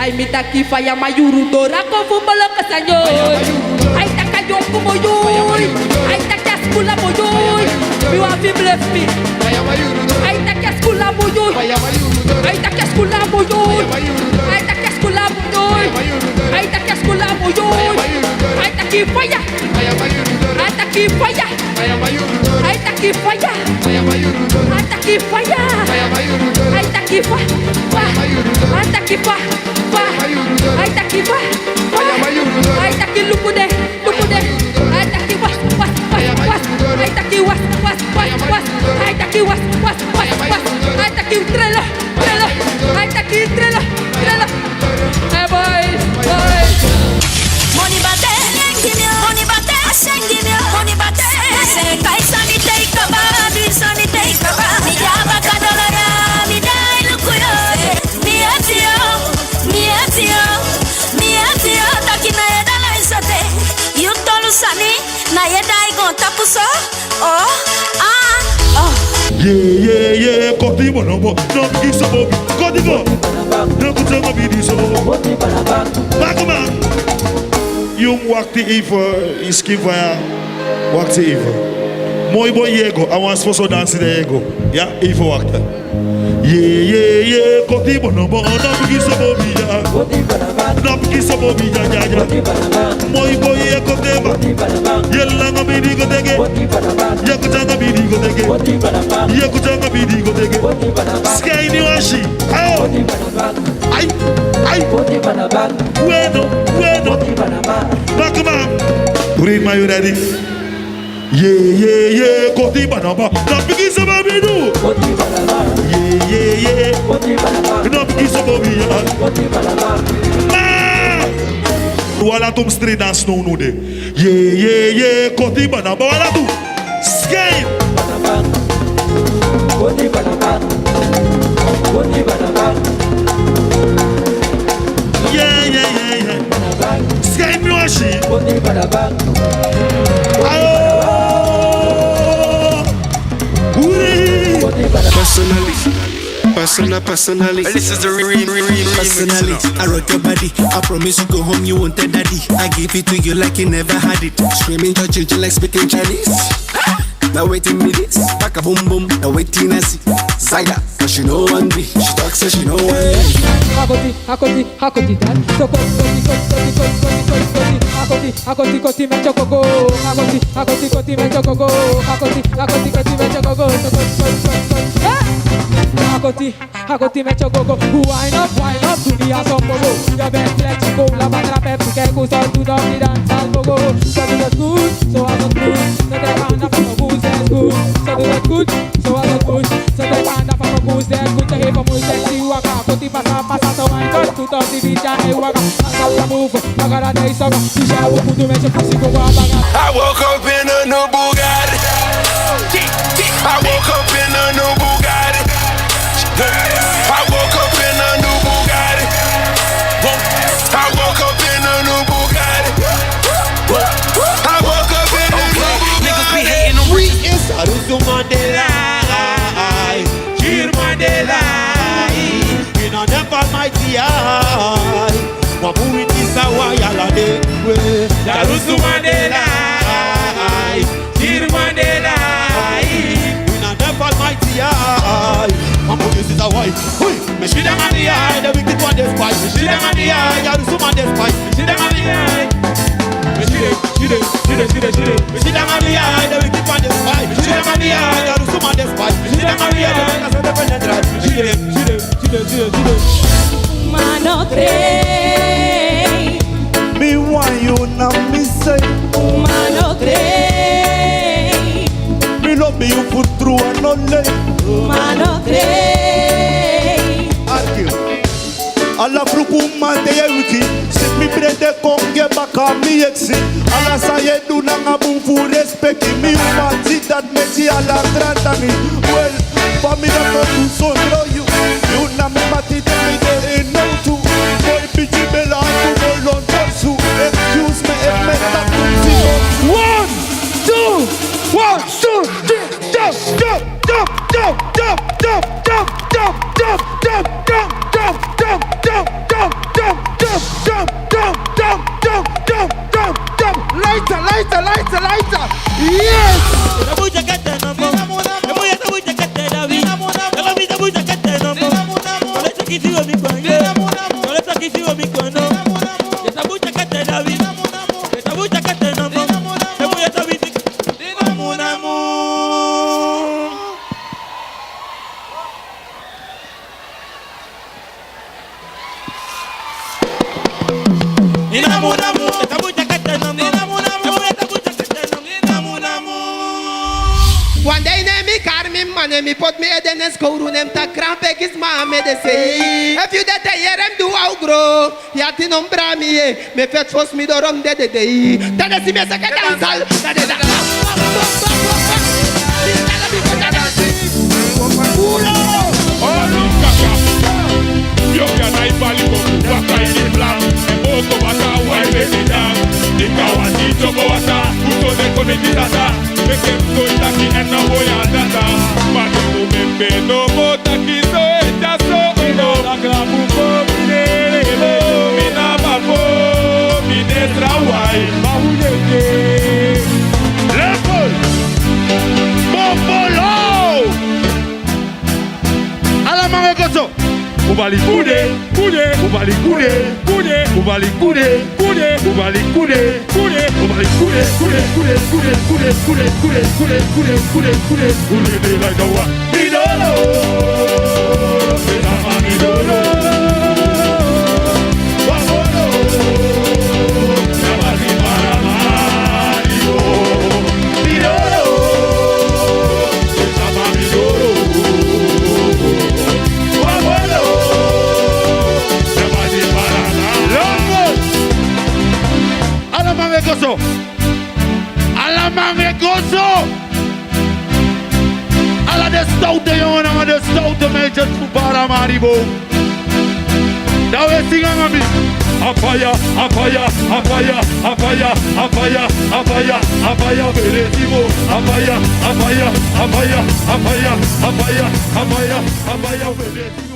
Ay mitaki faya mayuru dora ko fumala kasanyoy. Ay takayong kumoyoy. Ay takaskula moyoy. You have to bless me. Ay takaskula moyoy. Ay takaskula moyoy. Ay takaskula moyoy. Ay takaskula moyoy. Ay taki faya. Ay taki faya. Ay taki faya. Ay taki faya. Ay taki faya. Ay taki faya. Ay taki faya. Ay taki lukude. Ay taki was. Ay taki was. Ay taki was. Ay taki trela. Ay taki trela. Hey boys. Money bate, money bate, give me money bate. Say kai sani take a baby, sani take a baby. Ya bakadora, mi dai lukuyo. Mi atio, takina eda la isate. You tolu sani, na eda igon tapuso. Yeah, Koti Bonobo, no give some of it. Koti go, no put some of it. So, Bakuma, you walk the evil, is give walk the evil. Moi boy Yego, I want supposed to dance the ego. Yeah, evil walk there. Yeah, Koti Bonobo, no give some of it. No give some of it, yeah. Moi boy Yego, Yelanga Bidigo Dege, Yakutanga Bidigo Dege, Yakutanga Bidigo Dege, Sky Niwashi, Bueno, Bakuma, read my ready. Yeah, Koti Banaba, not because of me do. Yeah, not because of me. Wala tum street dance no no de. Yeah, Koti Banaba, wala tu. Sky. Yeah. Sky Niwashi. Personally, this is the personally, I rock your body. I promise you go home, you won't tell daddy. I give it to you like you never had it. Screaming, touching you like speaking Chinese. Now waiting minutes, back a boom boom. Now waiting I see Zaga, cause she know one me. She talks so she know one. Hakoti, that. So Hakoti, me chocogo. Hakoti, me chocogo. Hakoti, me chocogo. Hakoti, me chocogo. Wine up, dunia son bobo. Your best flex, go la bandra pep, que gusto tu doggy dance al bogo. So do that good, so I don't good. So they can't have a booze, that's good. So do that good, so I don't good. So they can't have a booze, that's good. So hey, como sexy waka, Hakoti pasa, so wine up, tu doggy bicha, hey waka. Pasa move, pagara day soga. Tisha wo putu me chocosi go wabaga. I woke up in a new Bugatti. I woke up in a new Bugatti. I woke up in a new Bugatti. I woke up in a new Bugatti. I woke up in a new Bugatti. Niggas be hating on we is Arusu Mandela. Cheer Mandela. In a never mighty eye. Wabu is a wayala de. Arusu Mandela. Cheer Mandela. In a never mighty eye. Wabu is a wife. Me see them on the eye, the wicked one despise. Me see them on the eye, Arusu man despise. Me see them on the eye. Me see them on the eye, the wicked one despise. Me see them on the eye, Arusu man despise. Me see them on the eye, the wicked one despise. Me see them. Mano cree. Me want you now, me say. Mano cree. Me love me you put through and only. Mano cree. Alla frukuma de wiki. Sit me brede konge baka mi exi. Alla saye do na ngabun fu respect me. Umanzi that meti alla granta me. Well, for me that go to so know you. You na me mati de me de no to. Boy bitch bela to go on to. Excuse me if me that to see. 1, 2, 3, jump. lighter. Yes. One day me car me money me put me head in his coat and him ta cramp his mama me de say if you that hear him do how grow ya ti nombra me me fet force me do wrong de that is me second dancehall that is Yo can I value waka in black Oko wata wai bebe down Ika wati jobo wata Uto de komiti tata Meke mko taki ena woya dada Manu kumembe no mo taki so eja so Ino Nagramu ko minele Mina babo Mine trawai Mahuleke Level Bobolo Alamame koto Ubali kude, ubali kude, ubali kude, ubali kude, ubali kude, like a what? Midolo, midolo, wabolo, nabali maramariyo, midolo, midolo, wabolo. Alamange gozo. Alla de stoute jongen, alla de stoute meisjes voor Paramaribo. Daar we zingen aan mij. Apaya, apaya, apaya, apaya, apaya, apaya, apaya, veretivo. Apaya, apaya, apaya, apaya, apaya, apaya, apaya, veretivo.